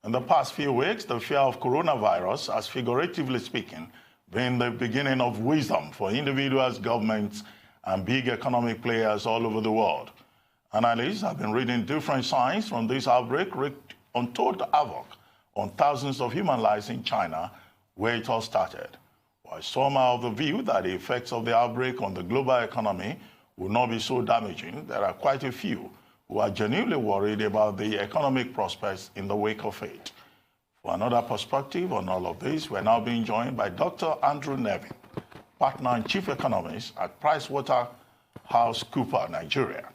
In the past few weeks, the fear of coronavirus has, figuratively speaking, been the beginning of wisdom for individuals, governments, and big economic players all over the world. Analysts have been reading different signs from this outbreak wreaked untold havoc on thousands of human lives in China, where it all started. While some are of the view that the effects of the outbreak on the global economy will not be so damaging, there are quite a few who are genuinely worried about the economic prospects in the wake of it. For another perspective on all of this, we're now being joined by Dr. Andrew Nevin, partner and chief economist at PricewaterhouseCoopers, Nigeria.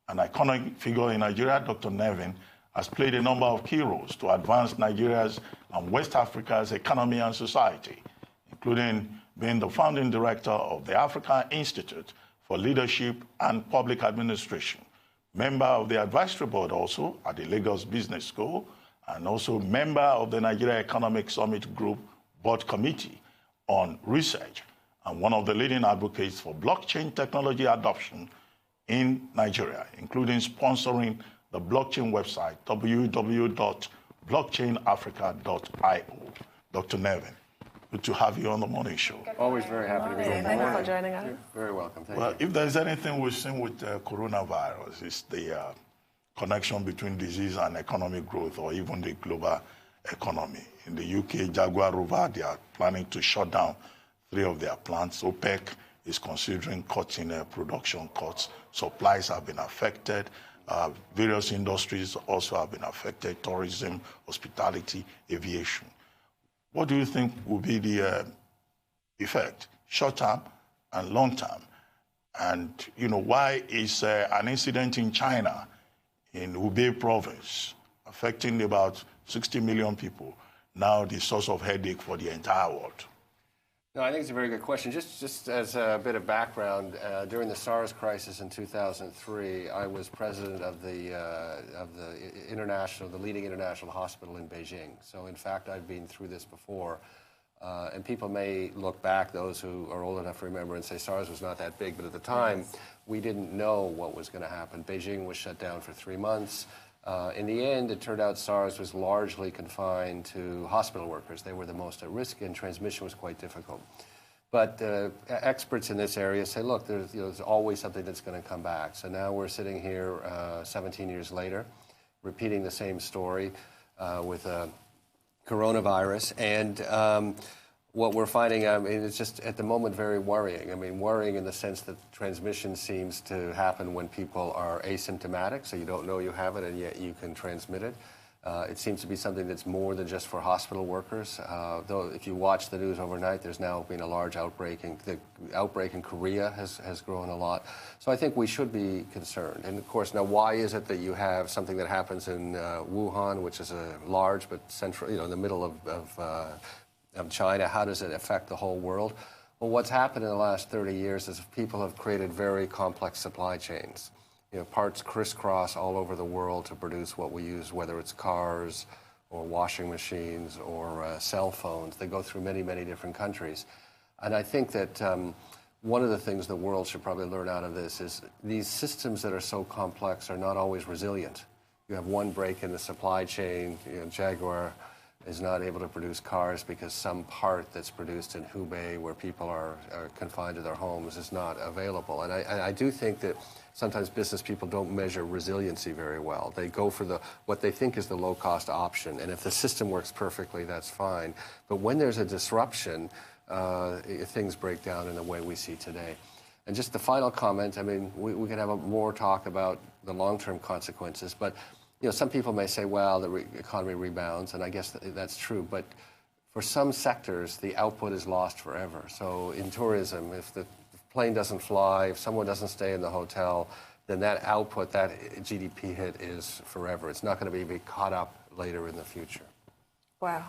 An iconic figure in Nigeria, Dr. Nevin has played a number of key roles to advance Nigeria's and West Africa's economy and society, including being the founding director of the African Institute for Leadership and Public Administration, member of the advisory board also at the Lagos Business School, and also member of the Nigeria Economic Summit Group Board Committee on Research, and one of the leading advocates for blockchain technology adoption in Nigeria, including sponsoring the blockchain website, www.blockchainafrica.io. Dr. Nevin, good to have you on the morning show. Always very happy to be here. Thank you for joining us. You're very welcome. Thank Well, you. if there's anything we've seen with coronavirus, it's the connection between disease and economic growth, or even the global economy. In the UK, Jaguar Rover, they are planning to shut down 3 of their plants. OPEC is considering cutting production cuts. Supplies have been affected. Various industries also have been affected: tourism, hospitality, aviation. What do you think will be the effect, short-term and long-term? And, why is an incident in China, in Hubei province, affecting about 60 million people, now the source of headache for the entire world? No, I think it's a very good question. Just as a bit of background, during the SARS crisis in 2003, I was president of the leading international hospital in Beijing. So, in fact, I've been through this before. And people may look back, those who are old enough to remember, and say SARS was not that big. But at the time, we didn't know what was going to happen. Beijing was shut down for 3 months. In the end, it turned out SARS was largely confined to hospital workers. They were the most at risk, and transmission was quite difficult. But experts in this area say, look, there's always something that's going to come back. So now we're sitting here 17 years later, repeating the same story with coronavirus. And what we're finding, it's just at the moment very worrying. Worrying in the sense that transmission seems to happen when people are asymptomatic, so you don't know you have it and yet you can transmit it. It seems to be something that's more than just for hospital workers. Though if you watch the news overnight, there's now been a large outbreak. The outbreak in Korea has grown a lot. So I think we should be concerned. And of course, now why is it that you have something that happens in Wuhan, which is a large but central, in the middle of China? How does it affect the whole world? Well, what's happened in the last 30 years is people have created very complex supply chains. Parts crisscross all over the world to produce what we use, whether it's cars or washing machines or cell phones. They go through many, many different countries. And I think that one of the things the world should probably learn out of this is these systems that are so complex are not always resilient. You have one break in the supply chain. Jaguar is not able to produce cars because some part that's produced in Hubei, where people are confined to their homes, is not available. And I do think that sometimes business people don't measure resiliency very well. They go for what they think is the low-cost option. And if the system works perfectly, that's fine. But when there's a disruption, things break down in the way we see today. And just the final comment, we could have more talk about the long-term consequences, but some people may say, well, the economy rebounds, and I guess that's true. But for some sectors, the output is lost forever. So in tourism, if the plane doesn't fly, if someone doesn't stay in the hotel, then that output, that GDP hit is forever. It's not going to be caught up later in the future. Wow.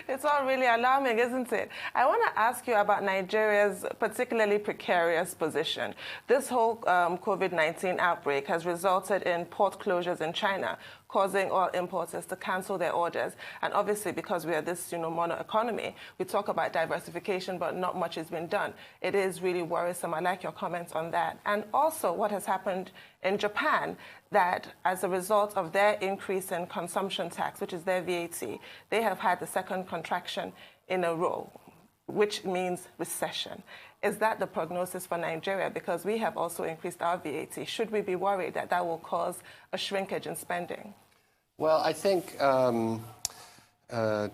It's all really alarming, isn't it? I want to ask you about Nigeria's particularly precarious position. This whole COVID-19 outbreak has resulted in port closures in China, causing oil importers to cancel their orders. And obviously, because we are this, mono economy, we talk about diversification, but not much has been done. It is really worrisome. I like your comments on that. And also what has happened in Japan, that as a result of their increase in consumption tax, which is their VAT, they have had the second contraction in a row, which means recession. Is that the prognosis for Nigeria? Because we have also increased our VAT. Should we be worried that that will cause a shrinkage in spending? Well, I think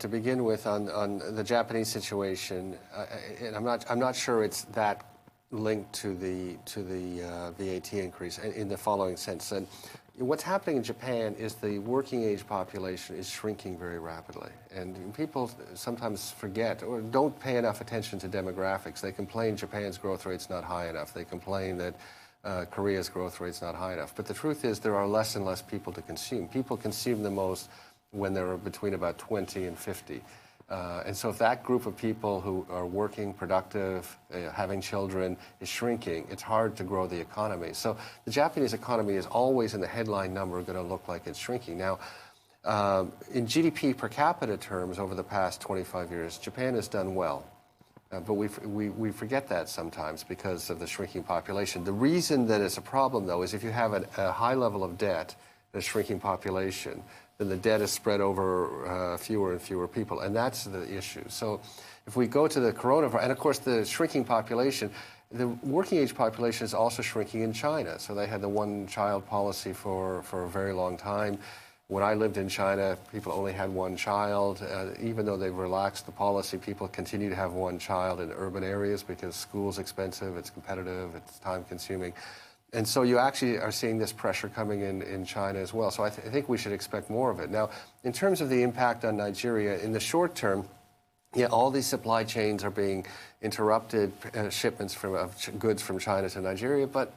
to begin with, on the Japanese situation, and I'm not sure it's that linked to the VAT increase in the following sense. And what's happening in Japan is the working age population is shrinking very rapidly. And people sometimes forget or don't pay enough attention to demographics. They complain Japan's growth rate's not high enough. They complain that Korea's growth rate's not high enough. But the truth is there are less and less people to consume. People consume the most when they're between about 20 and 50. And so if that group of people who are working, productive, having children is shrinking, it's hard to grow the economy. So the Japanese economy is always in the headline number going to look like it's shrinking. Now, in GDP per capita terms over the past 25 years, Japan has done well. But we forget that sometimes because of the shrinking population. The reason that it's a problem, though, is if you have a high level of debt, a shrinking population, then the debt is spread over fewer and fewer people, and that's the issue. So if we go to the coronavirus, and of course the shrinking population, the working age population is also shrinking in China. So they had the one-child policy for a very long time. When I lived in China, people only had one child. Even though they've relaxed the policy, people continue to have one child in urban areas because school's expensive, it's competitive, it's time-consuming. And so you actually are seeing this pressure coming in China as well. So I think we should expect more of it. Now, in terms of the impact on Nigeria, in the short term, yeah, all these supply chains are being interrupted, shipments of goods from China to Nigeria. But,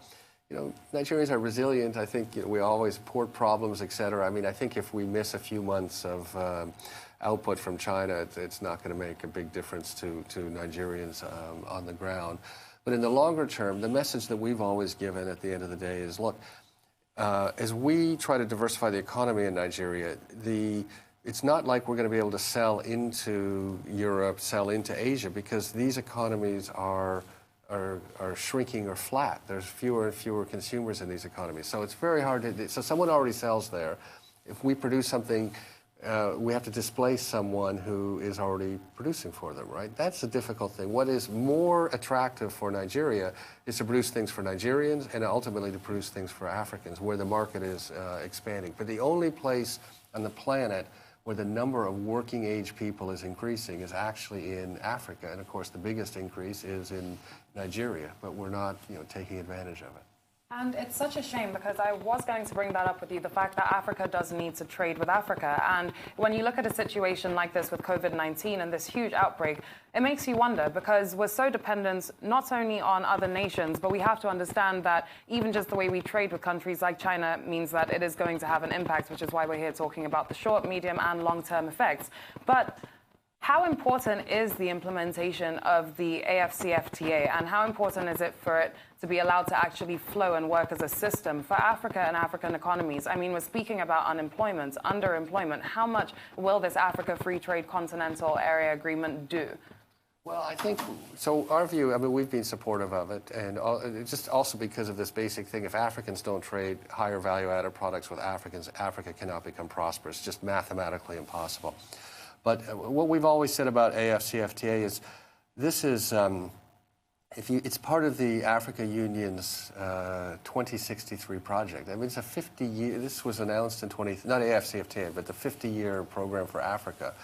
Nigerians are resilient. I think we always port problems, et cetera. I mean, I think if we miss a few months of output from China, it's not going to make a big difference to Nigerians on the ground. But in the longer term, the message that we've always given at the end of the day is, look, as we try to diversify the economy in Nigeria, it's not like we're going to be able to sell into Europe, sell into Asia, because these economies are shrinking or flat. There's fewer and fewer consumers in these economies. So it's very hard to... So someone already sells there. If we produce something... we have to displace someone who is already producing for them, right? That's a difficult thing. What is more attractive for Nigeria is to produce things for Nigerians and ultimately to produce things for Africans, where the market is expanding. But the only place on the planet where the number of working age people is increasing is actually in Africa. And of course, the biggest increase is in Nigeria, but we're not, taking advantage of it. And it's such a shame because I was going to bring that up with you, the fact that Africa does need to trade with Africa. And when you look at a situation like this with COVID-19 and this huge outbreak, it makes you wonder because we're so dependent not only on other nations, but we have to understand that even just the way we trade with countries like China means that it is going to have an impact, which is why we're here talking about the short, medium and long-term effects. But how important is the implementation of the AFCFTA and how important is it for it to be allowed to actually flow and work as a system for Africa and African economies? I mean, we're speaking about unemployment, underemployment. How much will this Africa Free Trade Continental Area Agreement do? Well, I think, so our view, I mean, we've been supportive of it, and just also because of this basic thing, if Africans don't trade higher value-added products with Africans, Africa cannot become prosperous, just mathematically impossible. But what we've always said about AFCFTA is this is, it's part of the Africa Union's 2063 project. I mean, it's a 50-year, this was announced in not AFCFTA, but the 50-year program for Africa.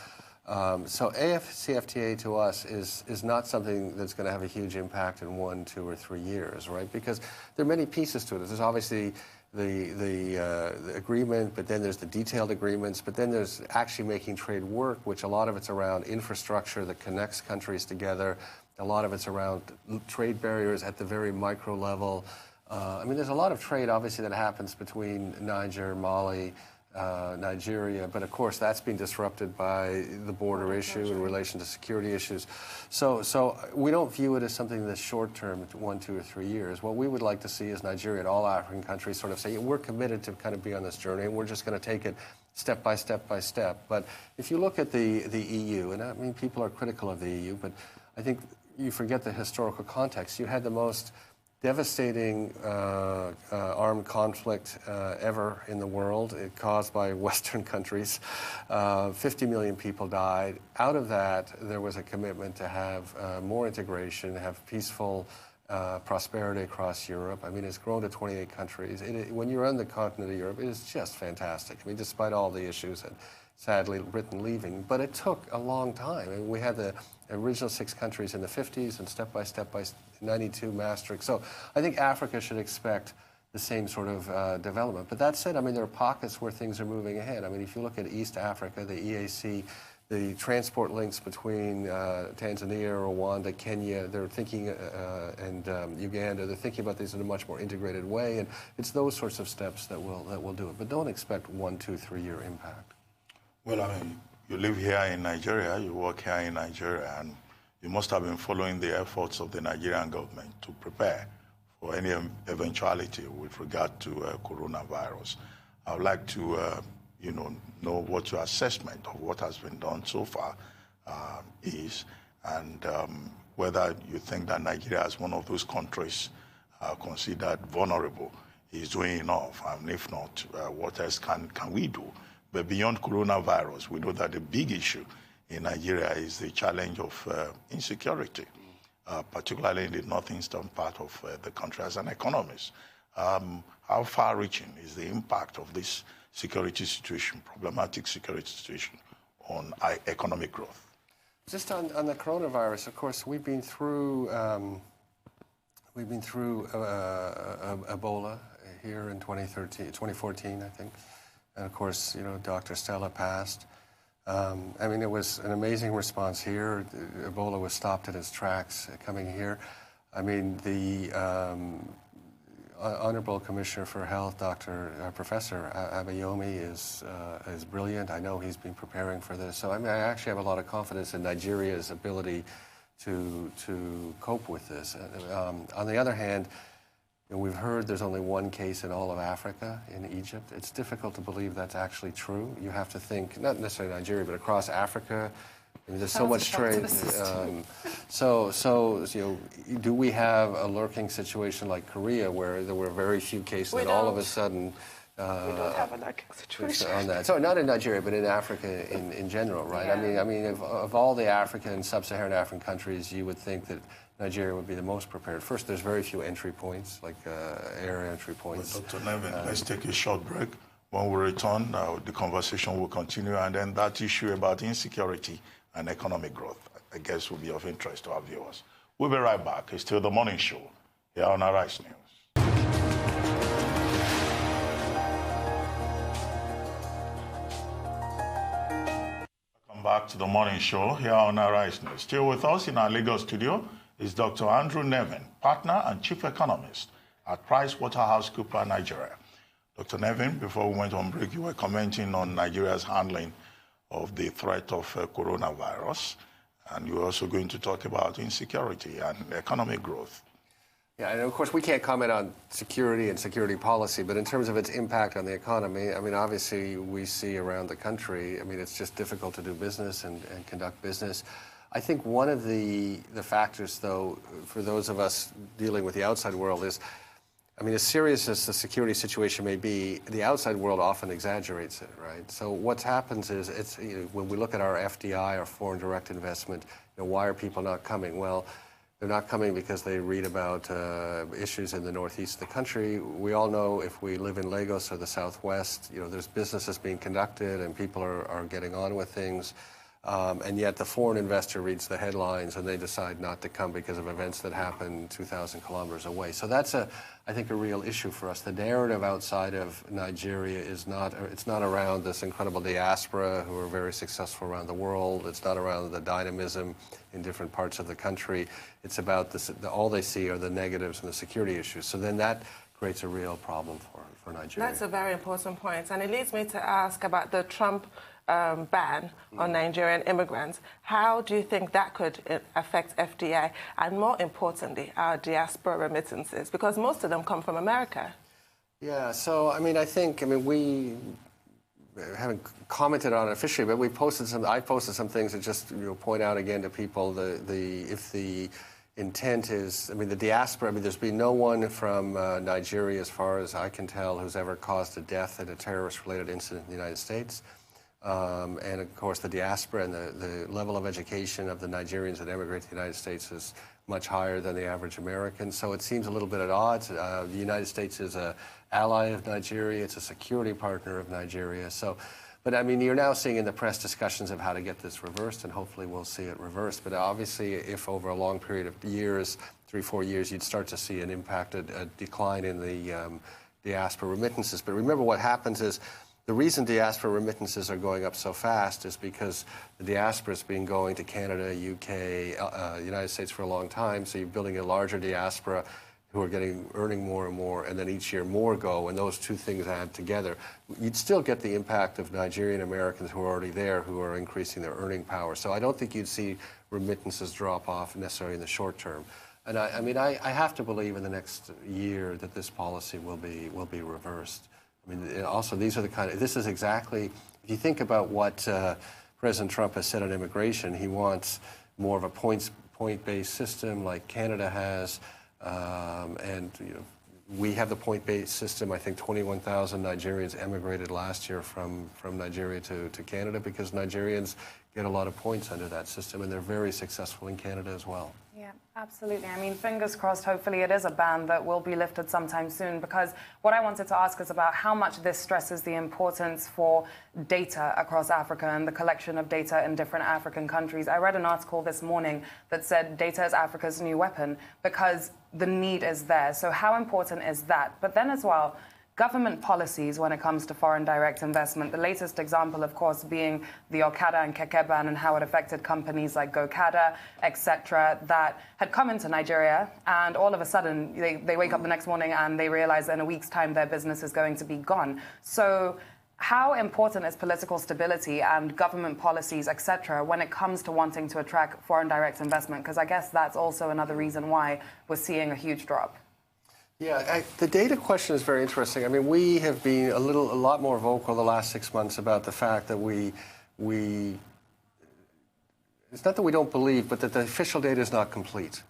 So AFCFTA to us is not something that's going to have a huge impact in 1, 2, or 3 years, right? Because there are many pieces to it. There's obviously the agreement, but then there's the detailed agreements, but then there's actually making trade work, which a lot of it's around infrastructure that connects countries together. A lot of it's around trade barriers at the very micro level. I mean, there's a lot of trade, obviously, that happens between Niger, Mali, Nigeria, but of course that's been disrupted by the border issue in relation to security issues. So we don't view it as something that's short term, 1, 2, or 3 years. What we would like to see is Nigeria and all African countries sort of say, we're committed to kind of be on this journey, and we're just going to take it step by step by step. But if you look at the EU, and I mean people are critical of the EU, but I think you forget the historical context. You had the most devastating armed conflict ever in the world, caused by Western countries. 50 million people died. Out of that, there was a commitment to have more integration, have peaceful prosperity across Europe. I mean, it's grown to 28 countries. When you're on the continent of Europe, it is just fantastic. I mean, despite all the issues and sadly Britain leaving, but it took a long time. I mean, we had the original 6 countries in the 50s and step by 92 Maastricht. So I think Africa should expect the same sort of development. But that said, I mean, there are pockets where things are moving ahead. I mean, if you look at East Africa, the EAC, the transport links between Tanzania, Rwanda, Kenya, they're thinking, and Uganda, they're thinking about these in a much more integrated way. And it's those sorts of steps that will do it. But don't expect 1, 2, 3 year impact. Well, I mean, you live here in Nigeria, you work here in Nigeria, and you must have been following the efforts of the Nigerian government to prepare for any eventuality with regard to coronavirus. I would like to, know what your assessment of what has been done so far is, and whether you think that Nigeria, as one of those countries considered vulnerable, is doing enough, and if not, what else can we do? But beyond coronavirus, we know that the big issue in Nigeria is the challenge of insecurity, particularly in the northeastern part of the country. As an economist, how far-reaching is the impact of this security situation, problematic security situation, on economic growth? Just on the coronavirus, of course, we've been through Ebola here in 2014, I think. And of course, Dr. Stella passed. I mean, it was an amazing response here. Ebola was stopped in its tracks coming here. I mean, the Honorable Commissioner for Health, Professor Abayomi, is brilliant. I know he's been preparing for this. So I mean, I actually have a lot of confidence in Nigeria's ability to cope with this. On the other hand, we've heard there's only 1 case in all of Africa, in Egypt. It's difficult to believe that's actually true. You have to think, not necessarily Nigeria, but across Africa. I mean, there's so much trade. Do we have a lurking situation like Korea, where there were very few cases, and all of a sudden... we don't have a lurking situation. On that. So not in Nigeria, but in Africa in general, right? Yeah. I mean, of all the African, sub-Saharan African countries, you would think that Nigeria would be the most prepared. First, there's very few entry points, like air entry points. Well, Dr. Nevin, let's take a short break. When we return, the conversation will continue, and then that issue about insecurity and economic growth, I guess, will be of interest to our viewers. We'll be right back. It's still The Morning Show here on Arise News. Welcome back to The Morning Show here on Arise News. Still with us in our Lagos studio is Dr. Andrew Nevin, partner and chief economist at PricewaterhouseCoopers, Nigeria. Dr. Nevin, before we went on break, you were commenting on Nigeria's handling of the threat of coronavirus, and you were also going to talk about insecurity and economic growth. Yeah, and of course we can't comment on security and security policy, but in terms of its impact on the economy, I mean, obviously we see around the country, I mean, it's just difficult to do business and conduct business. I think one of the factors, though, for those of us dealing with the outside world is, I mean, as serious as the security situation may be, the outside world often exaggerates it, right? So what happens is, when we look at our FDI, our foreign direct investment, why are people not coming? Well, they're not coming because they read about issues in the northeast of the country. We all know if we live in Lagos or the southwest, there's businesses being conducted and people are getting on with things. And yet the foreign investor reads the headlines and they decide not to come because of events that happen 2,000 kilometers away. So that's, I think, a real issue for us. The narrative outside of Nigeria is it's not around this incredible diaspora who are very successful around the world. It's not around the dynamism in different parts of the country. It's about all they see are the negatives and the security issues. So then that creates a real problem for for Nigeria. That's a very important point, and it leads me to ask about the Trump ban on Nigerian immigrants. How do you think that could affect FDI, and more importantly, our diaspora remittances? Because most of them come from America. Yeah, so we haven't commented on it officially, but I posted some things that just point out again to people if the intent is, the diaspora. There's been no one from Nigeria, as far as I can tell, who's ever caused a death in a terrorist-related incident in the United States. And of course, the diaspora and the level of education of the Nigerians that emigrate to the United States is much higher than the average American. So it seems a little bit at odds. The United States is an ally of Nigeria. It's a security partner of Nigeria. So, but you're now seeing in the press discussions of how to get this reversed, and hopefully we'll see it reversed. But obviously, if over a long period of years, 3-4 years, you'd start to see an impact, a decline in the diaspora remittances. But remember, what happens is, the reason diaspora remittances are going up so fast is because the diaspora has been going to Canada, UK, United States for a long time. So you're building a larger diaspora who are earning more and more, and then each year more go, and those two things add together. You'd still get the impact of Nigerian Americans who are already there, who are increasing their earning power. So I don't think you'd see remittances drop off necessarily in the short term. And I have to believe in the next year that this policy will be reversed. Also, this is exactly, if you think about what President Trump has said on immigration, he wants more of a point-based system like Canada has, and we have the point-based system. I think 21,000 Nigerians emigrated last year from Nigeria to Canada because Nigerians get a lot of points under that system, and they're very successful in Canada as well. Yeah, absolutely. Fingers crossed, hopefully it is a ban that will be lifted sometime soon, because what I wanted to ask is about how much this stresses the importance for data across Africa and the collection of data in different African countries. I read an article this morning that said data is Africa's new weapon because the need is there. So how important is that? But then as well, government policies when it comes to foreign direct investment. The latest example, of course, being the Okada and Keke ban and how it affected companies like GoCada, etc., that had come into Nigeria, and all of a sudden they wake up the next morning and they realize that in a week's time their business is going to be gone. So how important is political stability and government policies, etc., when it comes to wanting to attract foreign direct investment? Because I guess that's also another reason why we're seeing a huge drop. Yeah, the data question is very interesting. We have been a lot more vocal the last 6 months about the fact that it's not that we don't believe, but that the official data is not complete.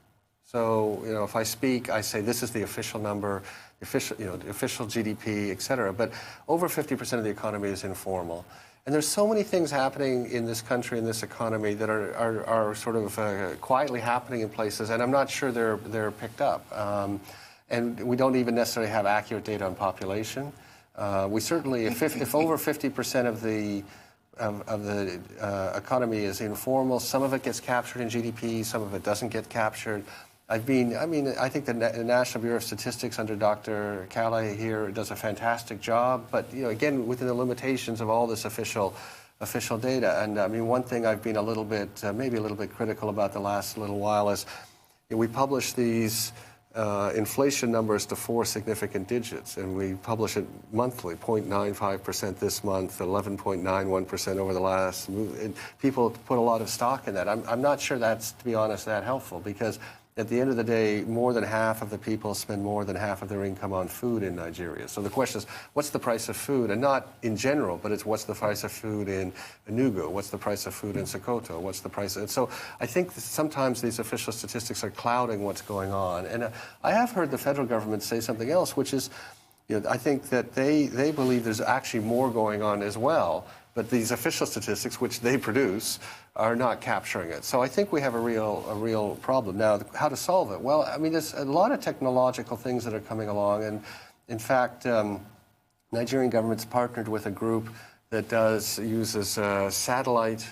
So, if I speak, I say this is the official number, the official GDP, et cetera. But over 50% of the economy is informal. And there's so many things happening in this country, in this economy, that are sort of quietly happening in places, and I'm not sure they're picked up. And we don't even necessarily have accurate data on population. We certainly, if over 50% of the economy is informal, some of it gets captured in GDP, some of it doesn't get captured. I think the National Bureau of Statistics under Dr. Calais here does a fantastic job, but again, within the limitations of all this official data. And one thing I've been maybe a little bit critical about the last little while is we publish these inflation numbers to 4 significant digits, and we publish it monthly, 0.95% this month, 11.91% over the last. And people put a lot of stock in that. I'm not sure that's, to be honest, that helpful, because at the end of the day, more than half of the people spend more than half of their income on food in Nigeria. So the question is, what's the price of food? And not in general, but it's what's the price of food in Enugu? What's the price of food in Sokoto? What's the price? And so I think that sometimes these official statistics are clouding what's going on. And I have heard the federal government say something else, which is, I think that they believe there's actually more going on as well. But these official statistics, which they produce, are not capturing it. So I think we have a real problem. Now, how to solve it? Well, there's a lot of technological things that are coming along. And in fact, Nigerian government's partnered with a group that uses satellite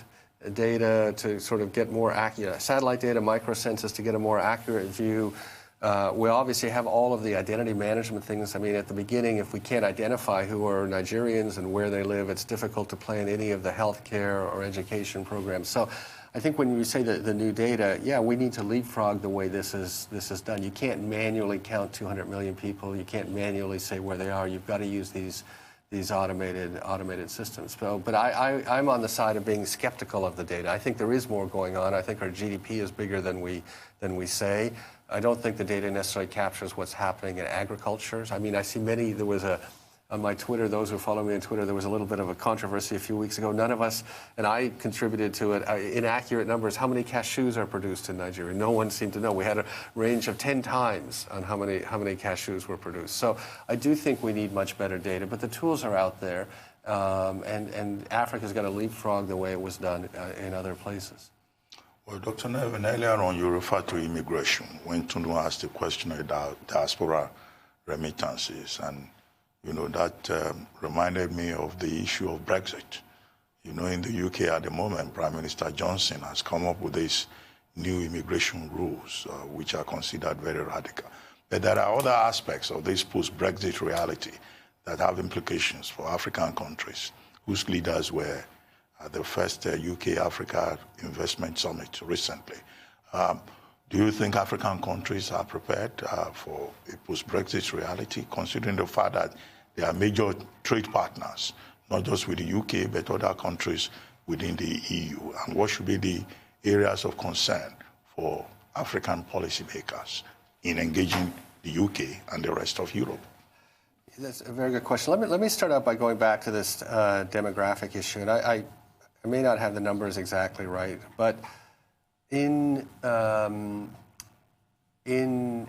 data to sort of get more accurate, satellite data, microcensus to get a more accurate view. We obviously have all of the identity management things. At the beginning, if we can't identify who are Nigerians and where they live, it's difficult to plan any of the healthcare or education programs. So I think when you say the new data, yeah, we need to leapfrog the way this is done. You can't manually count 200 million people. You can't manually say where they are. You've got to use these automated systems. But I'm on the side of being skeptical of the data. I think there is more going on. I think our GDP is bigger than we say. I don't think the data necessarily captures what's happening in agriculture. I mean, I see many. There was on my Twitter, those who follow me on Twitter, there was a little bit of a controversy a few weeks ago. None of us, and I contributed to it, inaccurate numbers. How many cashews are produced in Nigeria? No one seemed to know. We had a range of 10 times on how many cashews were produced. So I do think we need much better data, but the tools are out there, and Africa's got to leapfrog the way it was done in other places. Well, Dr. Nevin, earlier on you referred to immigration when Tundu asked a question about diaspora remittances, and that reminded me of the issue of Brexit. In the UK at the moment, Prime Minister Johnson has come up with these new immigration rules, which are considered very radical. But there are other aspects of this post-Brexit reality that have implications for African countries whose leaders were at the first UK-Africa Investment Summit recently. Do you think African countries are prepared for a post-Brexit reality, considering the fact that they are major trade partners, not just with the UK, but other countries within the EU? And what should be the areas of concern for African policymakers in engaging the UK and the rest of Europe? That's a very good question. Let me start out by going back to this demographic issue. And I may not have the numbers exactly right, but in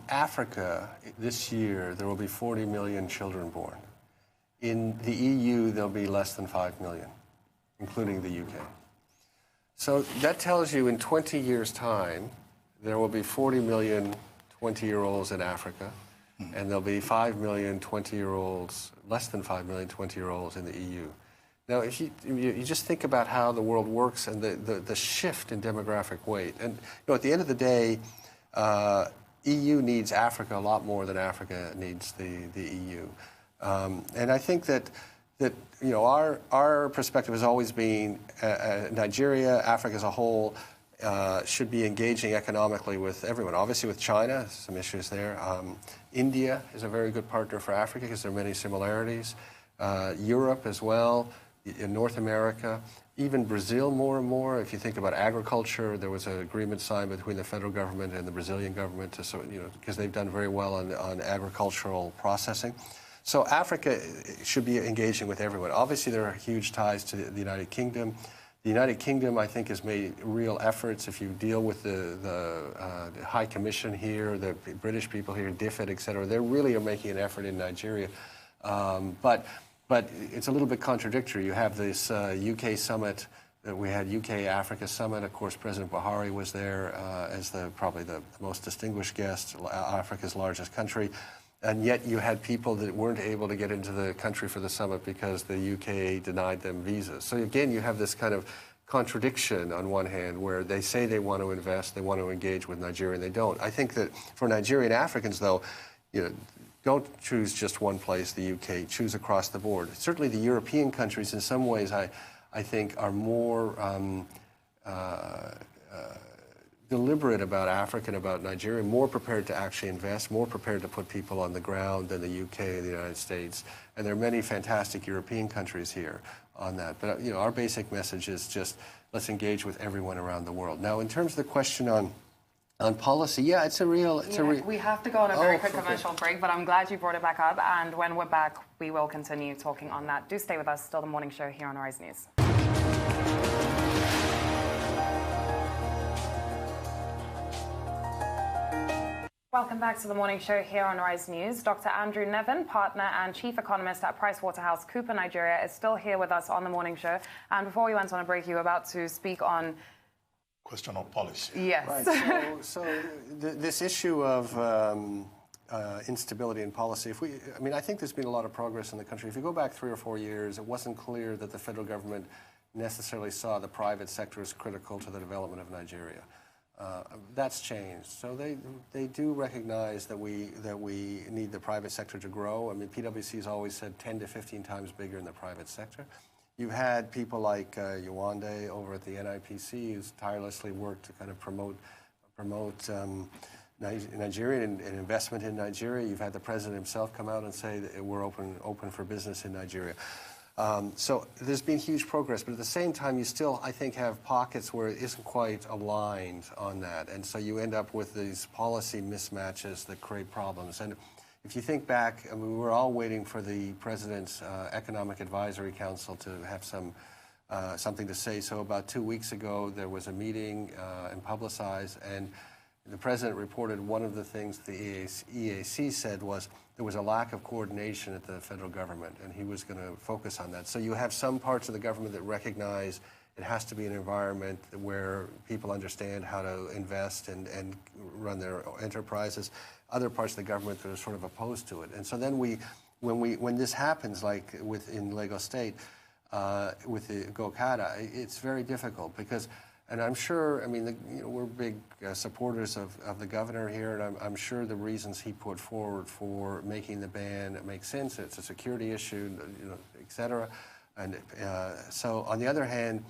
Africa this year, there will be 40 million children born. In the EU, there'll be less than 5 million, including the UK. So that tells you in 20 years' time, there will be 40 million 20-year-olds in Africa, and there'll be 5 million 20-year-olds, less than 5 million 20-year-olds in the EU. Now, if you just think about how the world works and the shift in demographic weight, and at the end of the day, EU needs Africa a lot more than Africa needs the EU. And I think that our perspective has always been Nigeria, Africa as a whole, should be engaging economically with everyone. Obviously with China, some issues there. India is a very good partner for Africa because there are many similarities. Europe as well, in North America, even Brazil more and more. If you think about agriculture, there was an agreement signed between the federal government and the Brazilian government because they've done very well on agricultural processing. So Africa should be engaging with everyone. Obviously, there are huge ties to the United Kingdom. The United Kingdom, I think, has made real efforts. If you deal with the High Commission here, the British people here, DFID, et cetera, they really are making an effort in Nigeria. But it's a little bit contradictory. You have this UK summit. We had UK-Africa summit. Of course, President Buhari was there as probably the most distinguished guest, Africa's largest country. And yet you had people that weren't able to get into the country for the summit because the UK denied them visas. So again, you have this kind of contradiction on one hand where they say they want to invest, they want to engage with Nigeria, and they don't. I think that for Nigerian Africans, though, don't choose just one place, the UK, choose across the board. Certainly the European countries in some ways I think are more deliberate about Africa and about Nigeria, more prepared to actually invest, more prepared to put people on the ground than the UK and the United States. And there are many fantastic European countries here on that. But our basic message is just let's engage with everyone around the world. Now, in terms of the question on policy, yeah, it's a real... We have to go on a very quick commercial break, but I'm glad you brought it back up. And when we're back, we will continue talking on that. Do stay with us. Still the morning show here on Arise News. Welcome back to the morning show here on Rise News. Dr. Andrew Nevin, partner and chief economist at PricewaterhouseCoopers Nigeria, is still here with us on the morning show. And before we went on a break, you were about to speak on... Question of policy. Yes. Right. So this issue of instability in policy, I think there's been a lot of progress in the country. If you go back 3 or 4 years, it wasn't clear that the federal government necessarily saw the private sector as critical to the development of Nigeria. That's changed. So they do recognize that we need the private sector to grow. PwC has always said 10 to 15 times bigger in the private sector. You've had people like Yewande over at the NIPC who's tirelessly worked to kind of promote Nigeria and investment in Nigeria. You've had the president himself come out and say that we're open for business in Nigeria. So there's been huge progress, but at the same time, you still, I think, have pockets where it isn't quite aligned on that. And so you end up with these policy mismatches that create problems. And if you think back, I mean, we were all waiting for the president's Economic Advisory Council to have something to say. So about 2 weeks ago, there was a meeting and publicized, and the president reported one of the things the EAC said was there was a lack of coordination at the federal government, and he was going to focus on that. So you have some parts of the government that recognize it has to be an environment where people understand how to invest and run their enterprises. Other parts of the government that are sort of opposed to it. And so then when this happens, like in Lagos State, with the Gokada, it's very difficult because, and I'm sure, I mean, we're big supporters of the governor here, and I'm sure the reasons he put forward for making the ban make sense. It's a security issue, et cetera. And so on the other hand,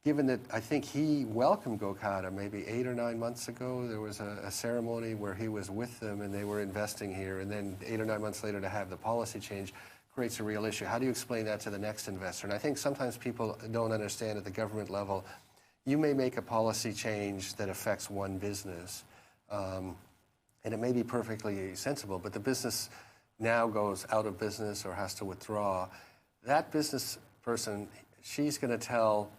given that I think he welcomed Gokada maybe 8 or 9 months ago, there was a ceremony where he was with them and they were investing here, and then 8 or 9 months later to have the policy change creates a real issue. How do you explain that to the next investor? And I think sometimes people don't understand at the government level, you may make a policy change that affects one business, and it may be perfectly sensible, but the business now goes out of business or has to withdraw. That business person, she's going to tell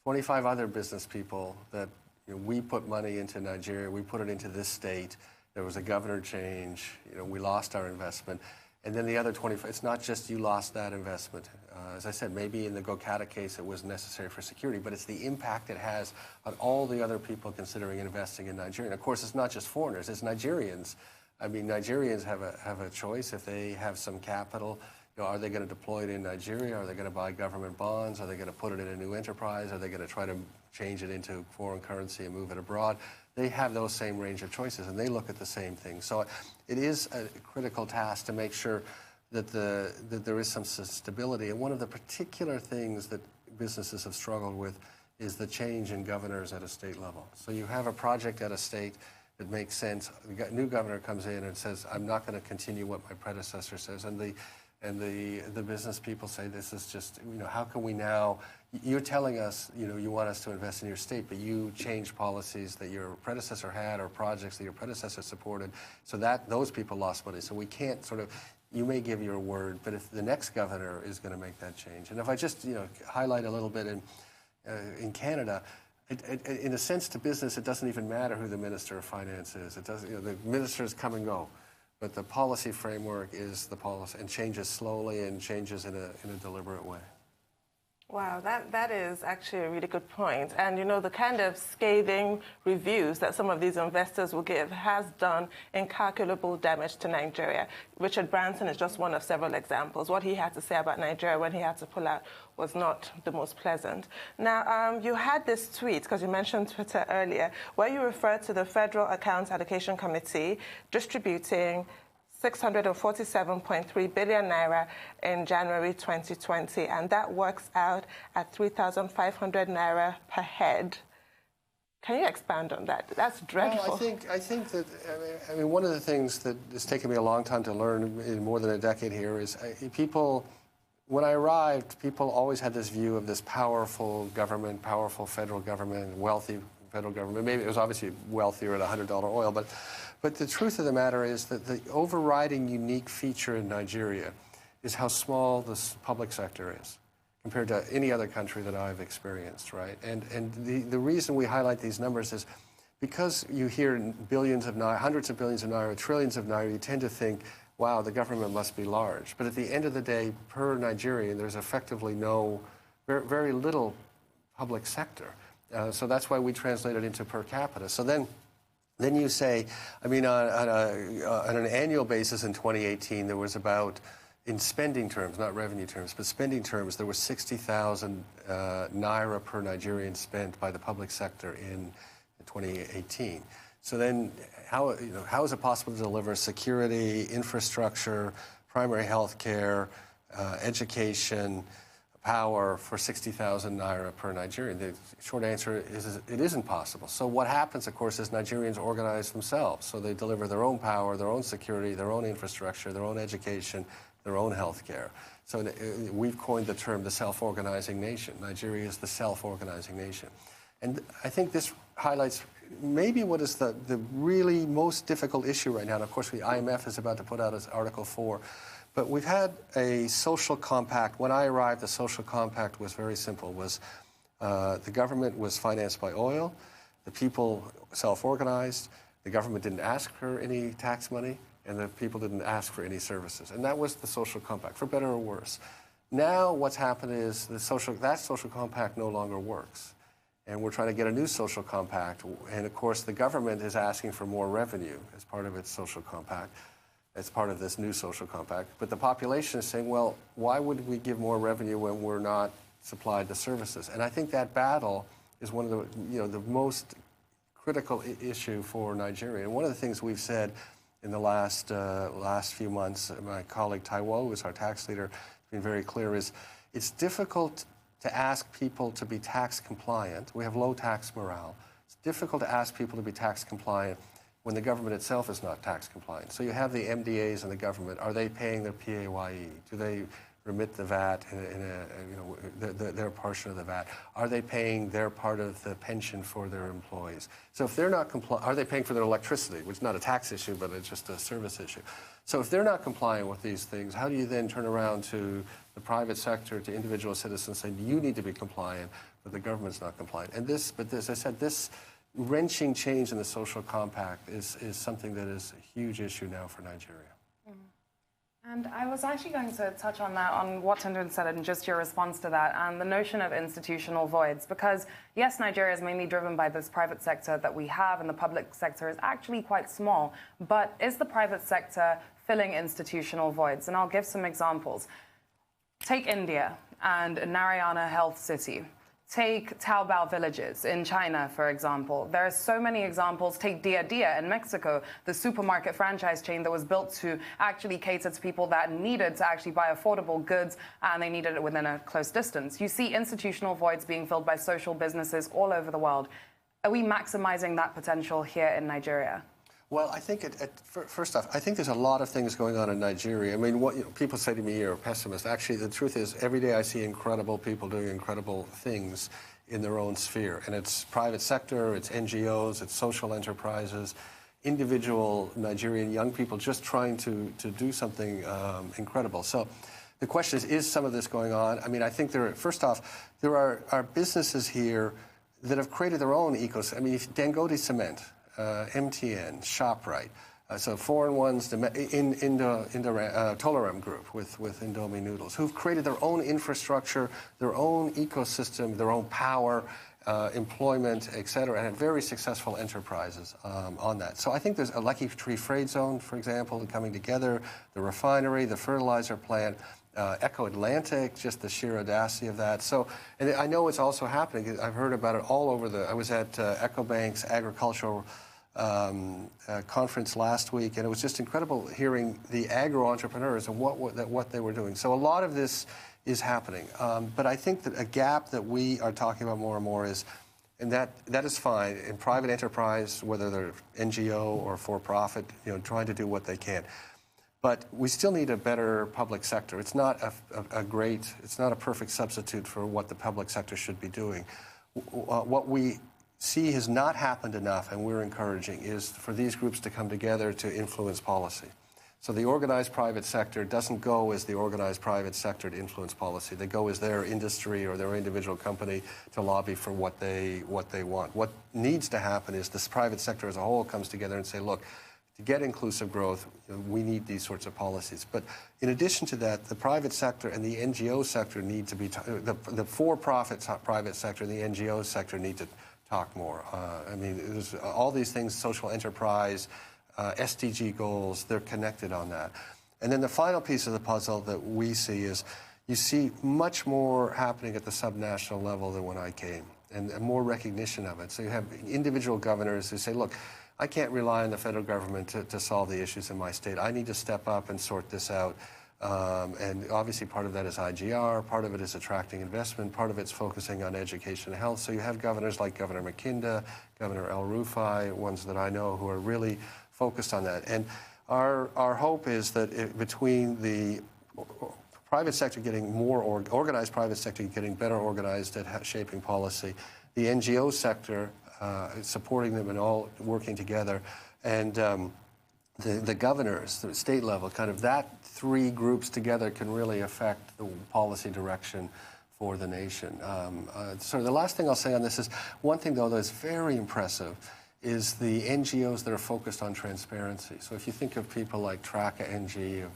25 other business people that we put money into Nigeria, we put it into this state, there was a governor change, we lost our investment. And then the other 25, it's not just you lost that investment. As I said, maybe in the Gokada case it was necessary for security, but it's the impact it has on all the other people considering investing in Nigeria. And of course, it's not just foreigners, it's Nigerians. I mean, Nigerians have a choice if they have some capital. Are they going to deploy it in Nigeria? Are they going to buy government bonds? Are they going to put it in a new enterprise? Are they going to try to change it into foreign currency and move it abroad? They have those same range of choices, and they look at the same thing. So it is a critical task to make sure that there is some stability. And one of the particular things that businesses have struggled with is the change in governors at a state level. So you have a project at a state that makes sense. The new governor comes in and says, I'm not going to continue what my predecessor says. And the business people say, this is just, how can we now, you're telling us, you want us to invest in your state, but you change policies that your predecessor had or projects that your predecessor supported, so that those people lost money. So we can't sort of, you may give your word, but if the next governor is going to make that change. And if I just, highlight a little bit in Canada, in a sense to business, it doesn't even matter who the Minister of Finance is. It doesn't, the ministers come and go. But the policy framework is the policy and changes slowly and changes in a deliberate way. Wow, that is actually a really good point. And, the kind of scathing reviews that some of these investors will give has done incalculable damage to Nigeria. Richard Branson is just one of several examples. What he had to say about Nigeria when he had to pull out was not the most pleasant. Now, you had this tweet, because you mentioned Twitter earlier, where you referred to the Federal Accounts Allocation Committee distributing 647.3 billion naira in January 2020, and that works out at 3,500 naira per head. Can you expand on that? That's dreadful. Well, I think that, I mean, one of the things that has taken me a long time to learn in more than a decade here is people, when I arrived, people always had this view of this powerful government, powerful federal government, wealthy federal government. Maybe it was obviously wealthier at $100 oil, but the truth of the matter is that the overriding unique feature in Nigeria is how small this public sector is compared to any other country that I've experienced, right? And the reason we highlight these numbers is because you hear billions of naira, hundreds of billions of naira, trillions of naira, you tend to think, wow, the government must be large. But at the end of the day, per Nigerian, there's effectively very little public sector. So that's why we translate it into per capita. So then you say, I mean, on an annual basis in 2018, there was about, in spending terms, not revenue terms, but spending terms, there was 60,000 naira per Nigerian spent by the public sector in 2018. So then how is it possible to deliver security, infrastructure, primary health care, education, power for 60,000 naira per Nigerian? The short answer is it isn't possible. So what happens, of course, is Nigerians organize themselves. So they deliver their own power, their own security, their own infrastructure, their own education, their own health care. So we've coined the term the self-organizing nation. Nigeria is the self-organizing nation. And I think this highlights maybe what is the really most difficult issue right now. And of course, the IMF is about to put out its Article 4. But we've had a social compact. When I arrived, the social compact was very simple. The government was financed by oil. The people self-organized. The government didn't ask for any tax money. And the people didn't ask for any services. And that was the social compact, for better or worse. Now what's happened is that social compact no longer works. And we're trying to get a new social compact. And of course, the government is asking for more revenue as part of its social compact, as part of this new social compact. But the population is saying, well, why would we give more revenue when we're not supplied the services? And I think that battle is one of the most critical issue for Nigeria. And one of the things we've said in the last few months, my colleague Taiwo, who is our tax leader, has been very clear, is it's difficult to ask people to be tax compliant. We have low tax morale. It's difficult to ask people to be tax compliant when the government itself is not tax compliant. So you have the MDAs and the government. Are they paying their PAYE? Do they remit the VAT, their portion of the VAT? Are they paying their part of the pension for their employees? So if they're not compliant, are they paying for their electricity, which is not a tax issue, but it's just a service issue? So if they're not compliant with these things, how do you then turn around to the private sector, to individual citizens saying, you need to be compliant, but the government's not compliant? And as I said, this wrenching change in the social compact is something that is a huge issue now for Nigeria. And I was actually going to touch on that, on what Tindran said and just your response to that, and the notion of institutional voids. Because, yes, Nigeria is mainly driven by this private sector that we have, and the public sector is actually quite small. But is the private sector filling institutional voids? And I'll give some examples. Take India and Narayana Health City. Take Taobao villages in China, for example. There are so many examples. Take Dia Dia in Mexico, the supermarket franchise chain that was built to actually cater to people that needed to actually buy affordable goods, and they needed it within a close distance. You see institutional voids being filled by social businesses all over the world. Are we maximizing that potential here in Nigeria? Well, I think, first off, I think there's a lot of things going on in Nigeria. I mean, people say to me, you're a pessimist. Actually, the truth is, every day I see incredible people doing incredible things in their own sphere. And it's private sector, it's NGOs, it's social enterprises, individual Nigerian young people just trying to do something incredible. So the question is some of this going on? I mean, I think first off, there are businesses here that have created their own ecosystem. I mean, Dangote Cement, MTN, ShopRite, so foreign ones, Tolerem Group with Indomie Noodles, who've created their own infrastructure, their own ecosystem, their own power, employment, et cetera, and have very successful enterprises on that. So I think there's a Lucky Tree Freight Zone, for example, coming together, the refinery, the fertilizer plant, Eco Atlantic, just the sheer audacity of that. So, and I know it's also happening. I've heard about it all over I was at EcoBank's agricultural conference last week, and it was just incredible hearing the agro entrepreneurs and what they were doing. So a lot of this is happening. But I think that a gap that we are talking about more and more is, and that is fine in private enterprise, whether they're NGO or for-profit, trying to do what they can. But we still need a better public sector. It's not it's not a perfect substitute for what the public sector should be doing. What we see has not happened enough, and we're encouraging, is for these groups to come together to influence policy. So the organized private sector doesn't go as the organized private sector to influence policy. They go as their industry or their individual company to lobby for what they want. What needs to happen is this private sector as a whole comes together and say, look, to get inclusive growth, we need these sorts of policies. But in addition to that, the private sector and the NGO sector need to be, the for-profit private sector and the NGO sector need to talk more. I mean, there's all these things, social enterprise, SDG goals, they're connected on that. And then the final piece of the puzzle that we see is you see much more happening at the subnational level than when I came, and more recognition of it. So you have individual governors who say, look, I can't rely on the federal government to solve the issues in my state. I need to step up and sort this out And obviously part of that is IGR, part of it is attracting investment, part of it's focusing on education and health. So you have governors like Governor McKinda, Governor El Rufai, ones that I know who are really focused on that. And our hope is that between the private sector getting more organized private sector getting better organized at shaping policy, the NGO sector supporting them and all working together, and the governors, the state level, kind of that three groups together can really affect the policy direction for the nation. So the last thing I'll say on this is, one thing though that's very impressive is the NGOs that are focused on transparency. So if you think of people like Traka NG, of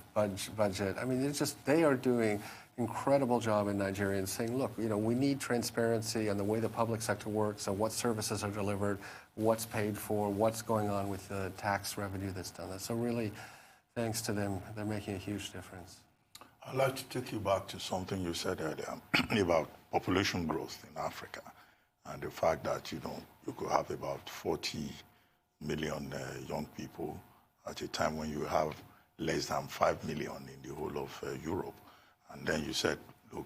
Budget, I mean, they are doing incredible job in Nigeria and saying, look, we need transparency on the way the public sector works, on what services are delivered, what's paid for, what's going on with the tax revenue that's done. So really, thanks to them, they're making a huge difference. I'd like to take you back to something you said earlier about population growth in Africa and the fact that, you could have about 40 million young people at a time when you have less than 5 million in the whole of Europe. And then you said, look,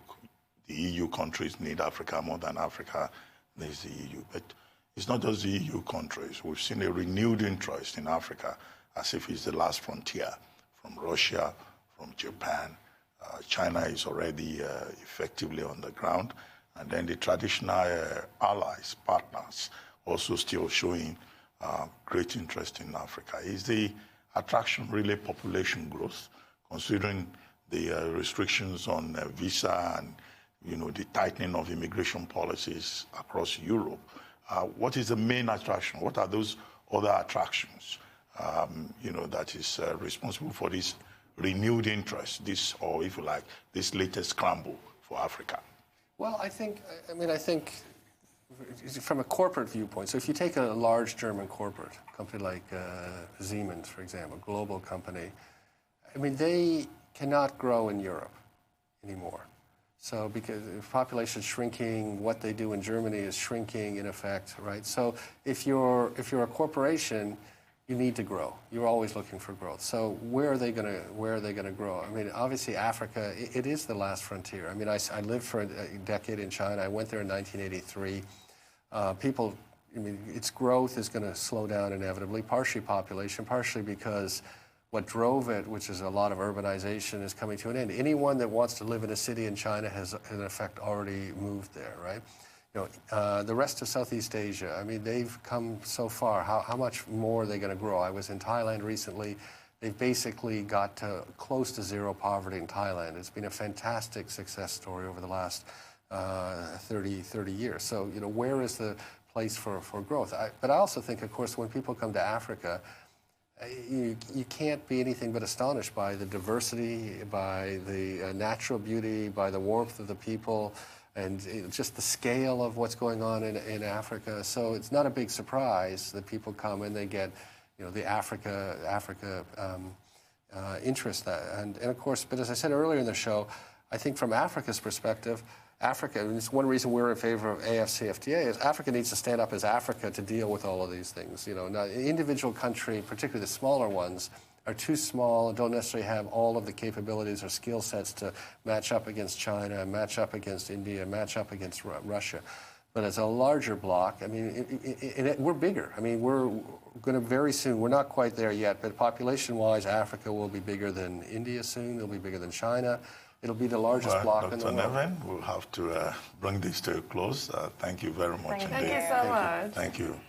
the EU countries need Africa more than Africa needs the EU. But it's not just the EU countries. We've seen a renewed interest in Africa as if it's the last frontier, from Russia, from Japan. China is already effectively on the ground. And then the traditional allies, partners, also still showing great interest in Africa. Is the attraction really population growth, considering the restrictions on visa and the tightening of immigration policies across Europe? What is the main attraction? What are those other attractions that is responsible for this renewed interest, or if you like, this latest scramble for Africa? Well, I think from a corporate viewpoint, so if you take a large German corporate company like Siemens, for example, a global company, I mean, they cannot grow in Europe anymore. So because the population is shrinking, what they do in Germany is shrinking in effect, right? So if you're a corporation, you need to grow. You're always looking for growth. So where are they going to grow? I mean, obviously Africa, it is the last frontier. I mean, I lived for a decade in China. I went there in 1983. Its growth is going to slow down inevitably, partially population, partially because what drove it, which is a lot of urbanization, is coming to an end. Anyone that wants to live in a city in China has, in effect, already moved there, right? The rest of Southeast Asia, I mean, they've come so far. How much more are they going to grow? I was in Thailand recently. They've basically got to close to zero poverty in Thailand. It's been a fantastic success story over the last 30 years. So, where is the place for growth? But I also think, of course, when people come to Africa, you can't be anything but astonished by the diversity, by the natural beauty, by the warmth of the people, and just the scale of what's going on in Africa. So it's not a big surprise that people come and they get, the Africa interest. And of course, but as I said earlier in the show, I think from Africa's perspective, and it's one reason we're in favor of AFCFTA, is Africa needs to stand up as Africa to deal with all of these things. Now, an individual country, particularly the smaller ones, are too small, don't necessarily have all of the capabilities or skill sets to match up against China, match up against India, match up against Russia. But as a larger bloc, I mean, we're bigger. I mean, we're going to very soon, we're not quite there yet, but population-wise, Africa will be bigger than India soon. It'll be bigger than China. It'll be the largest bloc in the world. Dr. Nevin, we'll have to bring this to a close. Thank you very much. Thank you so much. Thank you.